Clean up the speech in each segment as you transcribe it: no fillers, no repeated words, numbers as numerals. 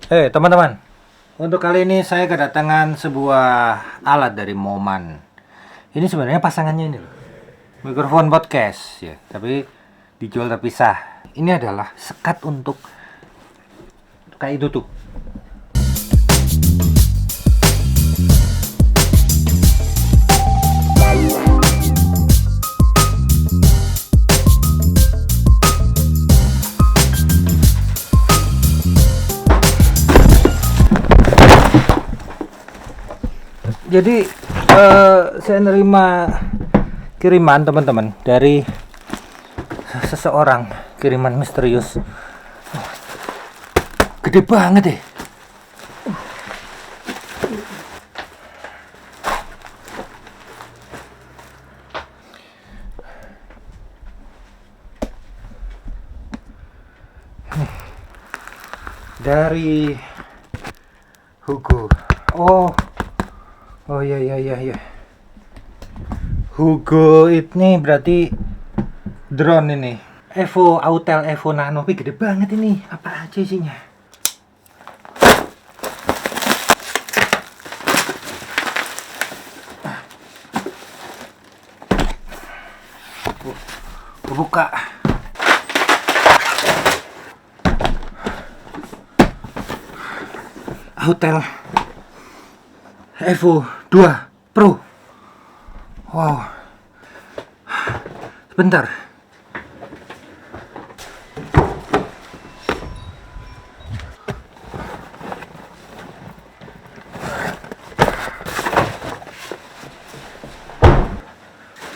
Teman-teman, untuk kali ini saya kedatangan sebuah alat dari Moman. Ini sebenarnya pasangannya ini loh, mikrofon podcast ya, tapi dijual terpisah. Ini adalah sekat untuk kayak itu tuh. Jadi saya nerima kiriman teman-teman dari seseorang, kiriman misterius. Gede banget deh. Dari Hugo. Oh iya. Hugo ini berarti drone ini. Evo Autel Evo Nano. Tapi gede banget ini. Apa aja isinya? Buka. Autel Evo 2 Pro. Wow. Sebentar.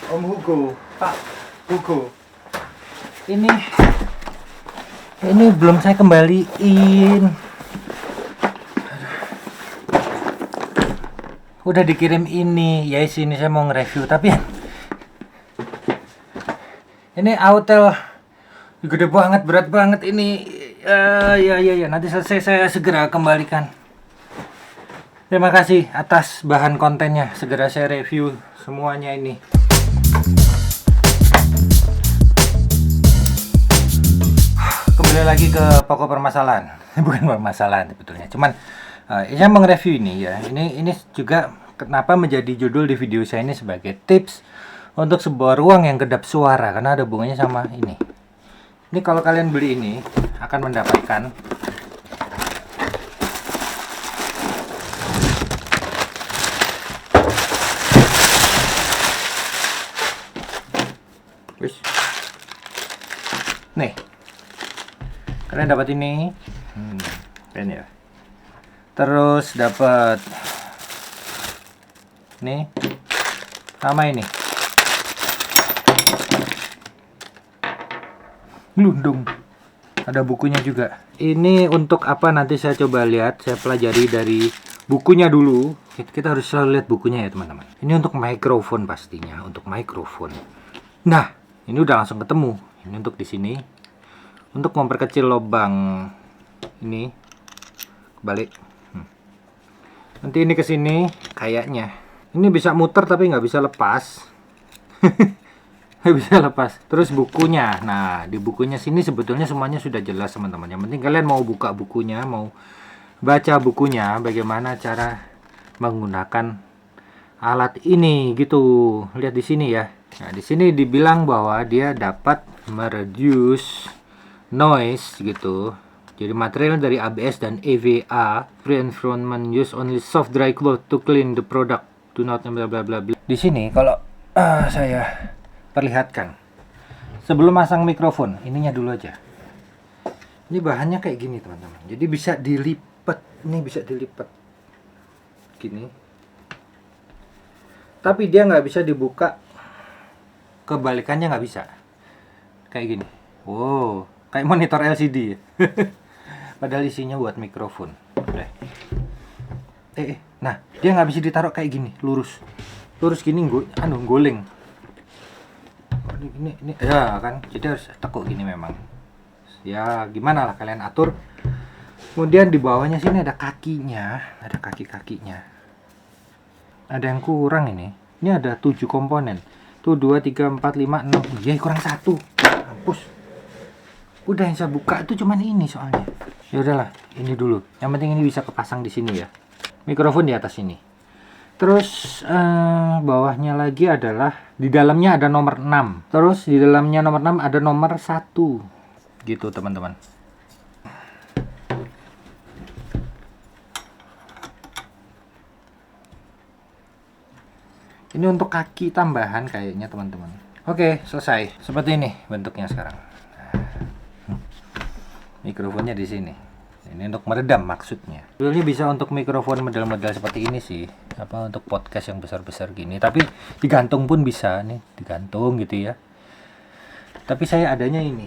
Om Hugo, Pak Hugo. Ini belum saya kembaliin. Udah dikirim ini, ya sini saya mau nge-review, tapi ini Autel gede banget, berat banget ini. Ya, nanti selesai saya segera kembalikan. Terima kasih atas bahan kontennya, segera saya review semuanya ini. Kembali lagi ke pokok permasalahan. Bukan permasalahan sebetulnya, cuman saya mengreview ini ya. Ini juga kenapa menjadi judul di video saya ini sebagai tips untuk sebuah ruang yang kedap suara, karena ada hubungannya sama ini. Ini kalau kalian beli ini akan mendapatkan nih. Kalian dapat ini. Keren ya. Terus dapat nih sama ini gelundung, ada bukunya juga. Ini untuk apa nanti saya coba lihat, saya pelajari dari bukunya dulu. Kita harus selalu lihat bukunya ya teman-teman. Ini untuk mikrofon, pastinya untuk mikrofon. Nah ini udah langsung ketemu. Ini untuk di sini untuk memperkecil lubang ini, balik. Nanti ini ke sini kayaknya. Ini bisa muter tapi nggak bisa lepas. Nggak bisa lepas. Terus bukunya. Nah, di bukunya sini sebetulnya semuanya sudah jelas teman-teman. Yang penting kalian mau buka bukunya, mau baca bukunya bagaimana cara menggunakan alat ini gitu. Lihat di sini ya. Nah, di sini dibilang bahwa dia dapat mereduce noise gitu. Jadi material dari ABS dan EVA, free environment, use only soft dry cloth to clean the product, do not bla bla bla. Di sini kalau saya perlihatkan sebelum masang mikrofon, ininya dulu aja. Ini bahannya kayak gini teman-teman. Jadi bisa dilipat, ini bisa dilipat gini. Tapi dia nggak bisa dibuka, kebalikannya nggak bisa. Kayak gini. Wow, kayak monitor LCD ya. Padahal isinya buat mikrofon. Nah dia nggak bisa ditaruh kayak gini, lurus gini, goleng. Ini ya kan, jadi harus tekuk gini memang. Ya gimana lah kalian atur. Kemudian di bawahnya sini ada kakinya, ada kaki-kakinya. Ada yang kurang ini. Ini ada 7 komponen. Tuh 2, 3, 4, 5, 6. Iya kurang 1. Hapus. Udah yang saya buka itu cuman ini soalnya. Ya udahlah, ini dulu. Yang penting ini bisa kepasang di sini ya. Mikrofon di atas ini. Terus bawahnya lagi adalah di dalamnya ada nomor 6. Terus di dalamnya nomor 6 ada nomor 1. Gitu teman-teman. Ini untuk kaki tambahan kayaknya teman-teman. Oke, selesai. Seperti ini bentuknya sekarang. Mikrofonnya di sini. Ini untuk meredam maksudnya. Sebenarnya bisa untuk mikrofon model-model seperti ini sih. Apa untuk podcast yang besar-besar gini. Tapi digantung pun bisa nih, digantung gitu ya. Tapi saya adanya ini.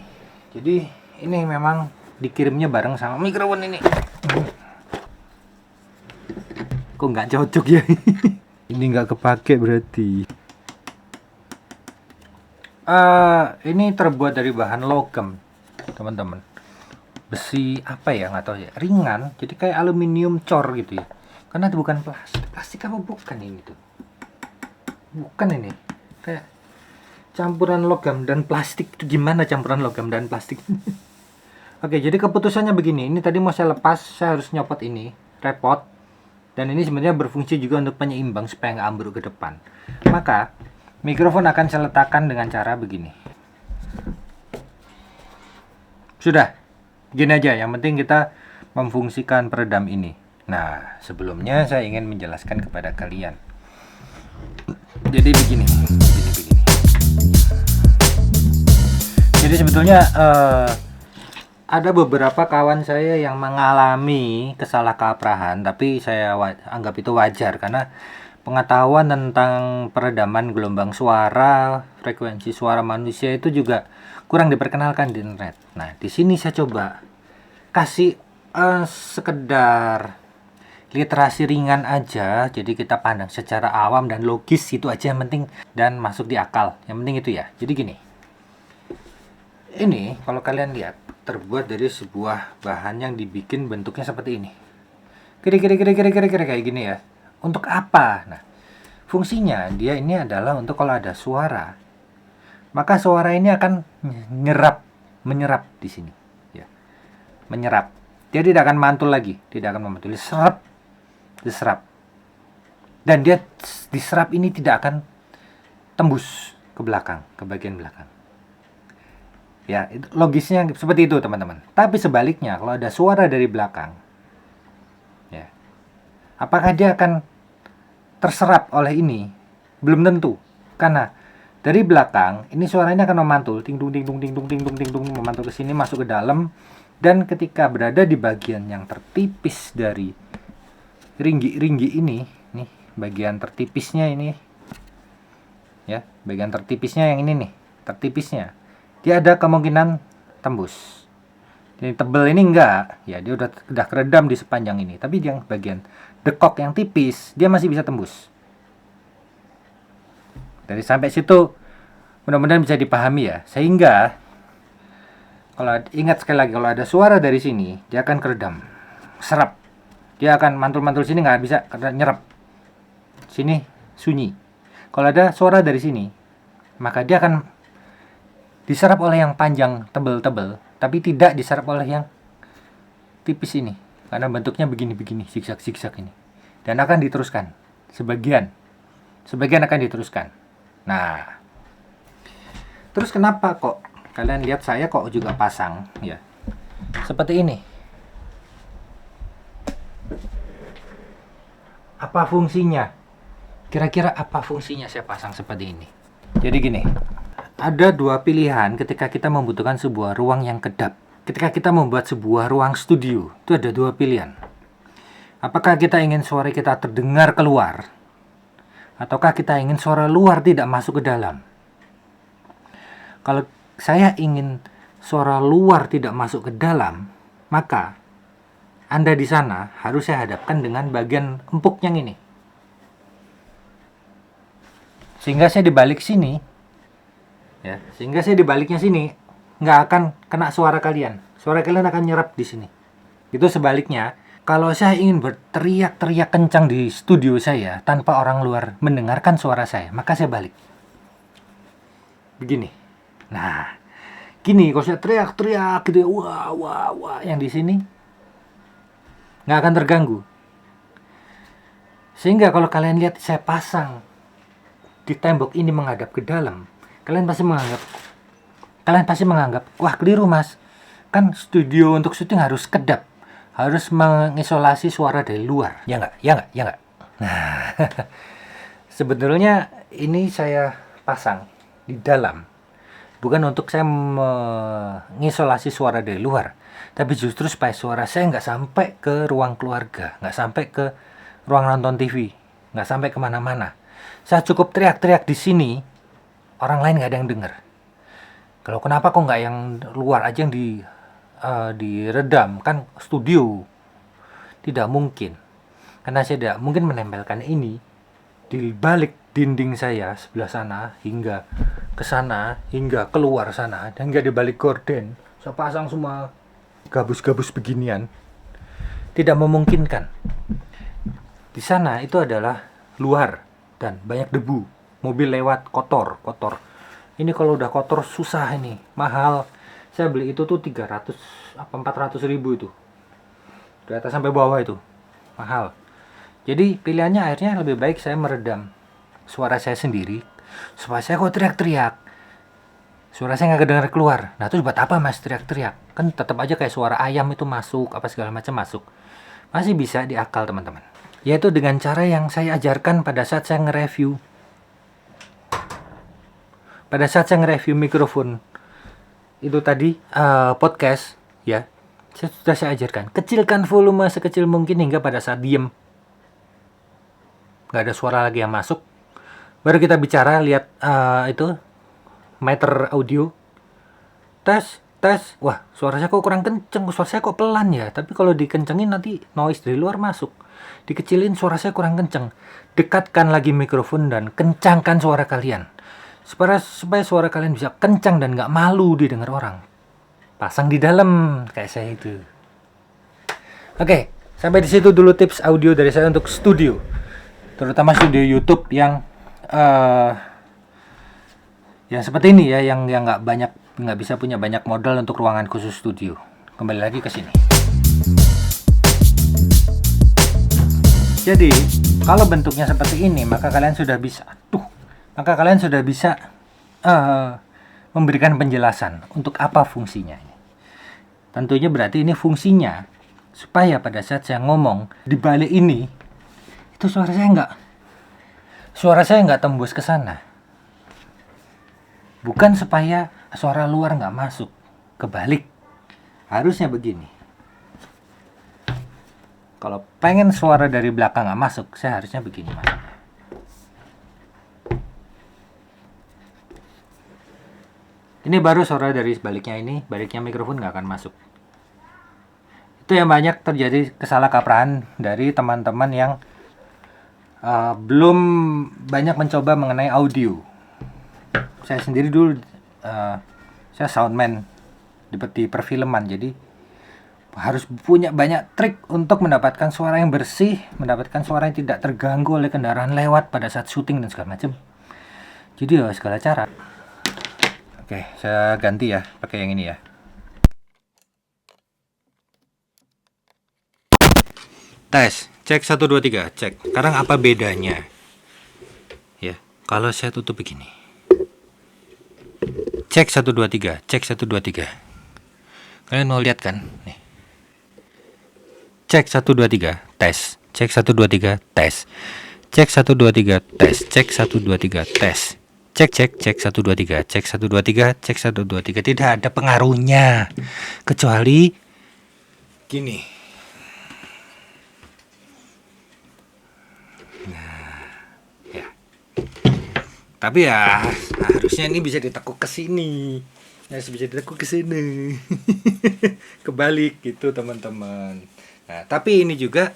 Jadi ini memang dikirimnya bareng sama mikrofon ini. Kok nggak cocok ya? Ini nggak kepake berarti. Ini terbuat dari bahan logam, teman-teman. Besi apa ya, nggak tahu ya. Ringan, jadi kayak aluminium cor gitu ya. Karena itu bukan plastik. Plastik apa bukan ini tuh? Bukan ini. Kayak campuran logam dan plastik. Itu gimana campuran logam dan plastik? Oke, jadi keputusannya begini. Ini tadi mau saya lepas, saya harus nyopot ini. Repot. Dan ini sebenarnya berfungsi juga untuk penyeimbang supaya nggak ambruk ke depan. Maka mikrofon akan saya letakkan dengan cara begini. Sudah, gini aja. Yang penting kita memfungsikan peredam ini. Nah, sebelumnya saya ingin menjelaskan kepada kalian. Jadi begini. Jadi sebetulnya ada beberapa kawan saya yang mengalami kesalahkaprahan, tapi saya anggap itu wajar karena pengetahuan tentang peredaman gelombang suara, frekuensi suara manusia itu juga kurang diperkenalkan di internet. Nah, di sini saya coba kasih sekedar literasi ringan aja, jadi kita pandang secara awam dan logis, itu aja yang penting, dan masuk di akal. Yang penting itu ya. Jadi gini. Ini kalau kalian lihat terbuat dari sebuah bahan yang dibikin bentuknya seperti ini. Kira-kira kayak gini ya. Untuk apa? Nah, fungsinya dia ini adalah untuk kalau ada suara, maka suara ini akan menyerap di sini, ya. Menyerap. Dia tidak akan mantul lagi, tidak akan memantul. Diserap. Dan dia diserap ini tidak akan tembus ke belakang, ke bagian belakang. Ya, itu logisnya seperti itu, teman-teman. Tapi sebaliknya, kalau ada suara dari belakang, ya, apakah dia akan terserap oleh ini? Belum tentu. Karena dari belakang, ini suaranya akan memantul, ting dung ting dung ting dung ting dung ting dung, memantul ke sini, masuk ke dalam, dan ketika berada di bagian yang tertipis dari ringgi ini, nih, bagian tertipisnya ini, ya, bagian tertipisnya yang ini nih, tertipisnya. Dia ada kemungkinan tembus. Jadi tebel ini enggak, ya dia udah keredam di sepanjang ini. Tapi yang bagian dekok yang tipis, dia masih bisa tembus. Dari sampai situ mudah-mudahan bisa dipahami ya. Sehingga kalau ingat sekali lagi, kalau ada suara dari sini, dia akan keredam, serap. Dia akan mantul-mantul sini nggak bisa nyerap. Sini sunyi. Kalau ada suara dari sini, maka dia akan diserap oleh yang panjang, tebel-tebel, tapi tidak diserap oleh yang tipis ini. Karena bentuknya begini-begini, zigzag-zigzag ini. Dan akan diteruskan. Sebagian akan diteruskan. Nah, terus kenapa kok kalian lihat saya kok juga pasang, ya, seperti ini? Apa fungsinya? Kira-kira apa fungsinya saya pasang seperti ini? Jadi gini. Ada dua pilihan ketika kita membutuhkan sebuah ruang yang kedap. Ketika kita membuat sebuah ruang studio, itu ada dua pilihan. Apakah kita ingin suara kita terdengar keluar, ataukah kita ingin suara luar tidak masuk ke dalam? Kalau saya ingin suara luar tidak masuk ke dalam, maka Anda di sana harus saya hadapkan dengan bagian empuk yang ini. Sehingga saya dibalik sini, ya, sehingga saya di baliknya sini nggak akan kena suara kalian. Suara kalian akan nyerap di sini. Itu sebaliknya, kalau saya ingin berteriak-teriak kencang di studio saya tanpa orang luar mendengarkan suara saya, maka saya balik. Begini. Nah, gini, kalau saya teriak-teriak gitu ya, wah wah wah, yang di sini nggak akan terganggu. Sehingga kalau kalian lihat saya pasang di tembok ini menghadap ke dalam, kalian pasti menganggap, wah keliru mas, kan studio untuk syuting harus kedap, harus mengisolasi suara dari luar, ya nggak. Nah, sebetulnya ini saya pasang di dalam bukan untuk saya mengisolasi suara dari luar, tapi justru supaya suara saya nggak sampai ke ruang keluarga, nggak sampai ke ruang nonton TV, nggak sampai kemana-mana. Saya cukup teriak-teriak di sini, orang lain nggak ada yang dengar. Kalau kenapa kok nggak yang luar aja yang diredam, kan studio? Tidak mungkin, karena saya tidak mungkin menempelkan ini di balik dinding saya sebelah sana hingga ke sana, hingga keluar sana, dan hingga di balik gorden. Saya pasang semua gabus-gabus beginian. Tidak memungkinkan. Di sana itu adalah luar dan banyak debu. Mobil lewat kotor. Ini kalau udah kotor susah ini, mahal. Saya beli itu tuh 300 apa 400 ribu itu. Dari atas sampai bawah itu. Mahal. Jadi pilihannya akhirnya lebih baik saya meredam suara saya sendiri supaya saya kok teriak-teriak suara saya nggak kedengar keluar. Nah terus buat apa mas teriak-teriak, kan tetap aja kayak suara ayam itu masuk, apa segala macam masuk. Masih bisa diakal teman-teman, yaitu dengan cara yang saya ajarkan pada saat saya nge-review mikrofon itu tadi, podcast ya. Saya ajarkan, kecilkan volume sekecil mungkin hingga pada saat diem nggak ada suara lagi yang masuk, baru kita bicara. Lihat itu meter audio, tes. Wah suara saya kok kurang kenceng, suara saya kok pelan ya, tapi kalau dikencengin nanti noise dari luar masuk. Dikecilin, suara saya kurang kenceng, dekatkan lagi mikrofon dan kencangkan suara kalian supaya suara kalian bisa kencang dan nggak malu didengar orang. Pasang di dalam kayak saya itu. Oke, sampai di situ dulu tips audio dari saya untuk studio, terutama studio YouTube yang seperti ini ya, yang nggak bisa punya banyak modal untuk ruangan khusus studio. Kembali lagi ke sini. Jadi kalau bentuknya seperti ini, maka kalian sudah bisa memberikan penjelasan untuk apa fungsinya. Tentunya berarti ini fungsinya supaya pada saat saya ngomong di balik ini, itu suara saya nggak tembus ke sana. Bukan supaya suara luar nggak masuk, kebalik. Harusnya begini. Kalau pengen suara dari belakang nggak masuk, saya harusnya begini masuknya. Ini baru suara dari sebaliknya ini, baliknya mikrofon nggak akan masuk. Itu yang banyak terjadi kesalahkaprahan dari teman-teman yang belum banyak mencoba mengenai audio. Saya sendiri dulu, saya soundman di perfilman, jadi harus punya banyak trik untuk mendapatkan suara yang bersih, mendapatkan suara yang tidak terganggu oleh kendaraan lewat pada saat syuting dan segala macam. Jadi ya segala cara. Oke, saya ganti ya, pakai yang ini ya. Tes, cek 1 2 3, cek. Sekarang apa bedanya? Ya, kalau saya tutup begini. Cek 1 2 3, cek 1 2 3. Kalian mau lihat kan? Nih. Cek 1 2 3, tes. Cek 1 2 3, tes. Cek 1 2 3, tes. Cek 1 2 3, tes. Cek 1 2 3, cek 1 2 3, cek 1 2 3. Tidak ada pengaruhnya kecuali gini. Nah, ya. Tapi ya harusnya ini bisa ditekuk ke sini. Ya, bisa ditekuk ke sini. Kebalik gitu, teman-teman. Nah, tapi ini juga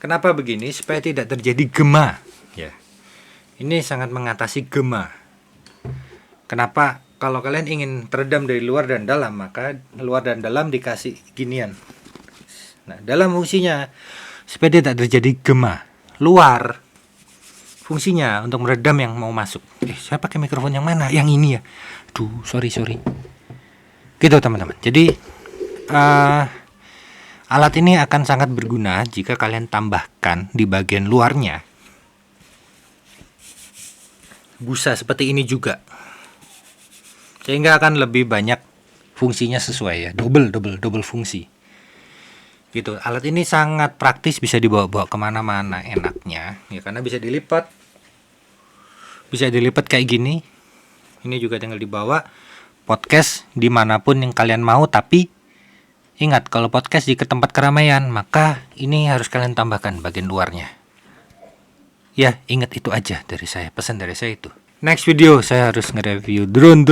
kenapa begini? Supaya tidak terjadi gema, ya. Ini sangat mengatasi gema. Kenapa? Kalau kalian ingin teredam dari luar dan dalam, maka luar dan dalam dikasih ginian. Nah, dalam fungsinya supaya tidak terjadi gema. Luar fungsinya untuk meredam yang mau masuk. Saya pakai mikrofon yang mana? Yang ini ya. Sorry. Gitu teman-teman. Jadi alat ini akan sangat berguna jika kalian tambahkan di bagian luarnya busa seperti ini juga, sehingga akan lebih banyak fungsinya sesuai ya, double fungsi gitu. Alat ini sangat praktis, bisa dibawa-bawa kemana-mana enaknya ya, karena bisa dilipat kayak gini. Ini juga tinggal dibawa podcast dimanapun yang kalian mau. Tapi ingat, kalau podcast di tempat keramaian, maka ini harus kalian tambahkan bagian luarnya ya. Ingat itu aja dari saya, pesan dari saya itu. Next video saya harus nge-review drone